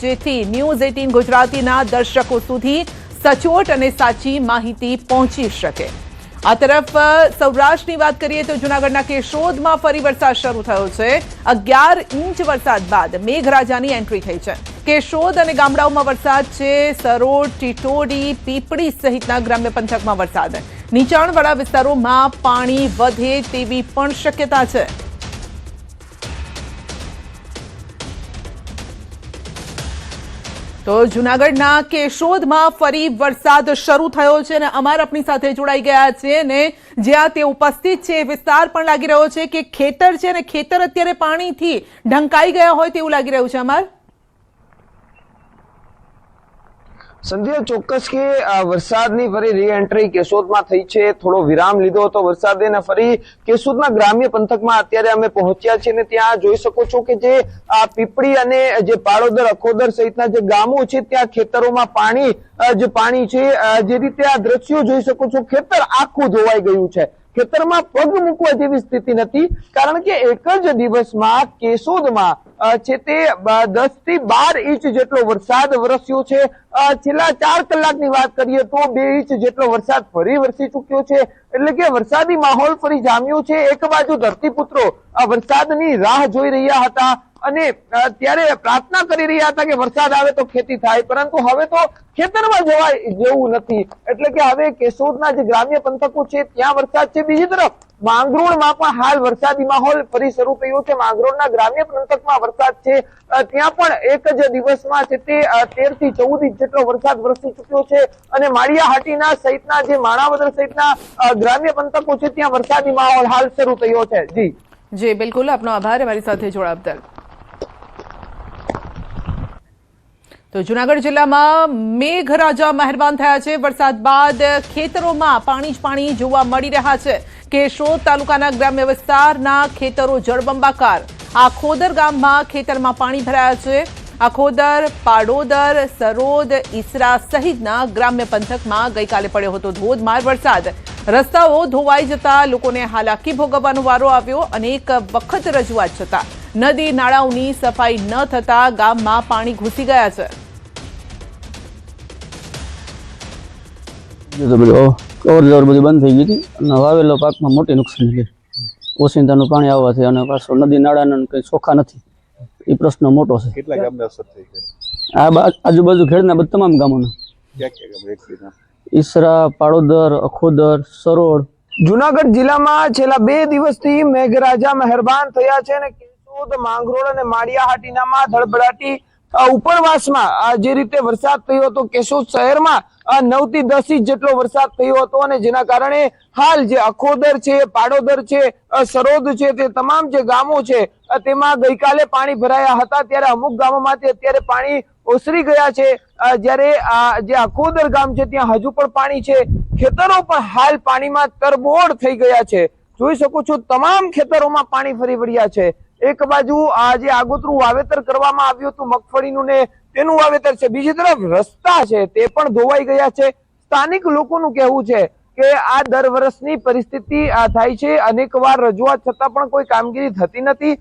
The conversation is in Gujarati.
જેથી ન્યૂઝ 18 ગુજરાતીના દર્શકો સુધી સચોટ અને સાચી માહિતી પહોંચી શકે। આ તરફ સૌરાષ્ટ્રની વાત કરીએ તો જૂનાગઢના કેશોદમાં ફરી વરસાદ શરૂ થયો છે। 11 ઇંચ વરસાદ બાદ મેઘરાજાની એન્ટ્રી થઈ છે। કેશોદ અને ગામડાઓમાં વરસાદ છે। સરોડ, ટીટોડી, પીપળી સહિતના ગ્રામ્ય પંથકમાં વરસાદ। નીચાણવાળા વિસ્તારોમાં પાણી વધે તેવી પણ શક્યતા છે। તો જૂનાગઢના કેશોદમાં ફરી વરસાદ શરૂ થયો છે અને અમાર આપણી સાથે જોડાઈ ગયા છે અને જ્યાં તે ઉપસ્થિત છે વિસ્તાર પણ લાગી રહ્યો છે કે ખેતર છે અને ખેતર અત્યારે પાણીથી ઢંકાઈ ગયા હોય તેવું લાગી રહ્યું છે। અમાર સંધ્યા ચોક્કસ કે વરસાદની ફરી રીએન્ટ્રી કેશોદમાં થઈ છે। થોડો વિરામ લીધો હતો વરસાદે અને ફરી કેશોદના ગ્રામ્ય પંથકમાં અત્યારે અમે પહોંચ્યા છીએ અને ત્યાં જોઈ શકો છો કે જે પીપળી અને જે પાડોદર, અખોદર સહિતના જે ગામો છે ત્યાં ખેતરોમાં પાણી છે। જે રીતે આ દ્રશ્યો જોઈ શકો છો, ખેતર આખું ધોવાઈ ગયું છે। ખેતરમાં પગ મૂકવા જેવી સ્થિતિ નથી, કારણ કે એક જ દિવસમાં કેશોદમાં છે તે 10 થી 12 ઇંચ જેટલો વરસાદ વરસ્યો છે। છેલ્લા 4 કલાકની વાત કરીએ તો 2 ઇંચ જેટલો વરસાદ ફરી વરસી ચુક્યો છે, એટલે કે વરસાદી માહોલ ફરી જામ્યો છે। એક બાજુ ધરતીપુત્રો આ વરસાદની રાહ જોઈ રહ્યા હતા અને ત્યારે પ્રાર્થના કરી રહ્યા હતા કે વરસાદ આવે તો ખેતી થાય, પરંતુ હવે તો ખેતરમાં જવાય જેવું નથી, એટલે કે હવે કેશોદના જે ગ્રામ્ય પંથકો છે ત્યાં વરસાદ છે। બીજી તરફ માંગરોળમાં પણ હાલ વરસાદી માહોલ ફરી શરૂ થયો છે। માંગરોળના ગ્રામ્ય પંથકમાં વરસાદ છે, ત્યાં પણ એક જ દિવસમાં છે તે 13 થી 14 ઇંચ જેટલો વરસાદ વરસી ચુક્યો છે અને માળિયાહાટીના સહિતના જે માણાવદર સહિતના ગ્રામ્ય પંથકો છે ત્યાં વરસાદી માહોલ હાલ શરૂ થયો છે। જી બિલકુલ, આપનો આભાર અમારી સાથે જોડાવા બદલ। તો જૂનાગઢ જિલ્લામાં મેઘરાજા મહેરબાન થયા છે। વરસાદ બાદ ખેતરોમાં પાણી જ પાણી જોવા મળી રહ્યા છે। કેશોદ તાલુકાના ગ્રામ્ય વિસ્તારના ખેતરો જળબંબાકાર। આખોદર ગામમાં ખેતરમાં પાણી ભરાયા છે। આખોદર, પાડોદર, સરોદ, ઈસરા સહિતના ગ્રામ્ય પંથકમાં ગઈકાલે પડ્યો હતો ધોધમાર વરસાદ। રસ્તાઓ ધોવાઈ જતા લોકોને હાલાકી ભોગવવાનો વારો આવ્યો। અનેક વખત રજૂઆત છતાં નદી નાળાઓની સફાઈ ન થતા ગામમાં પાણી ઘૂસી ગયા છે। બધી બંધ થઈ ગઈ હતી અને વાવેલો પાકમાં મોટી નુકસાની થઈ। ઓસિંતાનું પાણી આવવાથી અને પાછું નદી નાળાના કઈ ચોખ્ખા નથી, એ પ્રશ્ન મોટો છે। કેટલા ગામને અસર થઈ છે? આ આજુબાજુ ખેડના તમામ ગામોના, ઈસરા, પાડોદર, અખોદર, સરોડ। જૂનાગઢ જિલ્લામાં છેલ્લા 2 દિવસથી મેઘરાજા મહેરબાન થયા છે અને કેશોદ, માંગરોળ અને માળિયાહાટીનામાં ધડબડાટી ઉપરવાસમાં જે રીતે વરસાદ થયો હતો, કેશોદ શહેરમાં 9 થી 10 ઇંચ જેટલો વરસાદ થયો હતો અને જેના કારણે હાલ જે અખોદર છે, પાડોદર છે, સરોદ છે, તે તમામ જે ગામો છે તેમાં ગઈકાલે પાણી ભરાયા હતા, ત્યારે અમુક ગામોમાંથી અત્યારે પાણી ઓસરી ગયા છે। જ્યારે જે અખોદર ગામ છે ત્યાં હજુ પણ પાણી છે। ખેતરો પણ હાલ પાણીમાં તરબોળ થઈ ગયા છે। જોઈ શકો છો તમામ ખેતરોમાં પાણી ફરી વળ્યા છે। એક બાજુ આ જે આગોતરું વાવેતર કરવામાં આવ્યું હતું મગફળીનું ને તેનું વાવેતર છે, બીજી તરફ રસ્તા છે તે પણ ધોવાઈ ગયા છે। સ્થાનિક લોકોનું કહેવું છે કે આ દર વર્ષની પરિસ્થિતિ થાય છે। અનેકવાર રજૂઆત છતાં પણ કોઈ કામગીરી થતી નથી।